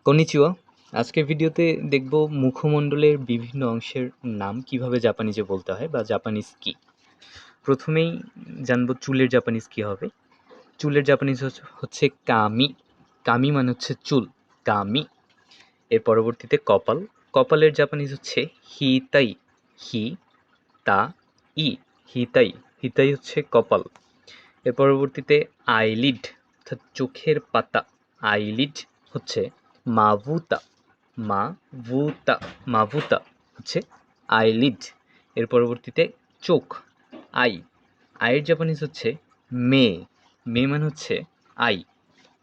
কনিচিওয়া। আজকের ভিডিওতে দেখব মুখমণ্ডলের বিভিন্ন অংশের নাম কিভাবে জাপানিজে বলতে হয় বা জাপানিজ কি। প্রথমেই জানব চুলের জাপানিজ কি হবে। চুলের জাপানিজ হচ্ছে কামি। কামি মানে হচ্ছে চুল, কামি। এর পরবর্তীতে কপাল। কপালের জাপানিজ হচ্ছে হিতাই। হি তা ই, হিতাই। হিতাই হচ্ছে কপাল। এর পরবর্তীতে আইলিড অর্থাৎ চোখের পাতা। আইলিড হচ্ছে মাভুতা। মাভুতা, মাভুতা হচ্ছে আইলিড। এর পরবর্তীতে চোখ, আই। আইয়ের জাপানিজ হচ্ছে মে। মে মানে হচ্ছে আই।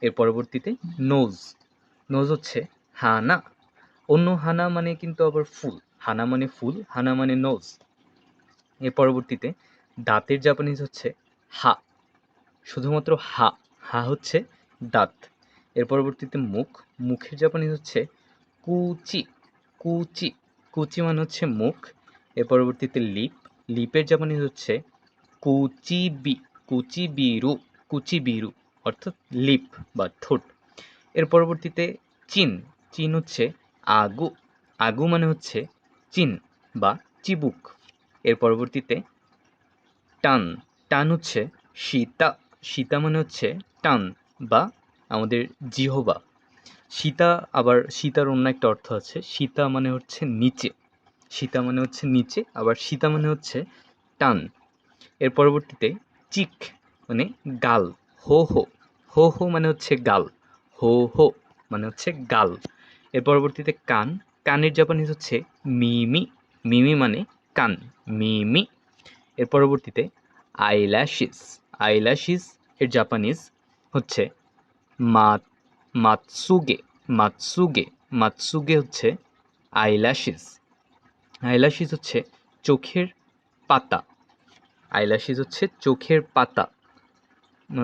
এর পরবর্তীতে নোজ। নোজ হচ্ছে হানা। অন্য হানা মানে কিন্তু আবার ফুল। হানা মানে ফুল, হানা মানে নোজ। এর পরবর্তীতে দাঁতের জাপানিজ হচ্ছে হা। শুধুমাত্র হা। হা হচ্ছে দাঁত। এর পরবর্তীতে মুখ। মুখের জাপানিজ হচ্ছে কুচি। কুচি, কুচি মানে হচ্ছে মুখ। এর পরবর্তীতে লিপ। লিপের জাপানিজ হচ্ছে কুচিবি। কুচিবিরু। কুচিবিরু অর্থাৎ লিপ বা ঠোঁট। এর পরবর্তীতে চিন। চিন হচ্ছে আগু। আগু মানে হচ্ছে চিন বা চিবুক। এর পরবর্তীতে টান। টান হচ্ছে সীতা। সীতা মানে হচ্ছে টান বা আমাদের জিহবা। সীতা আবার সীতার অন্য একটা অর্থ আছে। সীতা মানে হচ্ছে নিচে। সীতা মানে হচ্ছে নিচে, আবার সীতা মানে হচ্ছে টান। এর পরবর্তীতে চিক মানে গাল। হো হো। হো হো মানে হচ্ছে গাল। হো হো মানে হচ্ছে গাল। এর পরবর্তীতে কান। কানের জাপানিজ হচ্ছে মিমি। মিমি মানে কান, মিমি। এর পরবর্তীতে আইল্যাশিস। আইল্যাশিস এর জাপানিজ হচ্ছে মাতসুগে। মাতসুগে। মাতসুগে হচ্ছে আইল্যাশিস। আইল্যাশিস হচ্ছে চোখের পাতা। আইল্যাশিস হচ্ছে চোখের পাতা,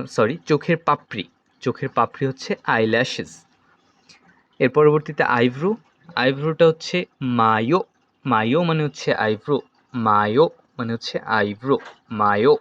সরি চোখের পাপড়ি। চোখের পাপড়ি হচ্ছে আইল্যাশিস। এর পরবর্তীতে আইব্রো। আইব্রোটা হচ্ছে মায়ো। মায়ো মানে হচ্ছে আইব্রো। মায়ো মানে হচ্ছে আইব্রো। মায়ো।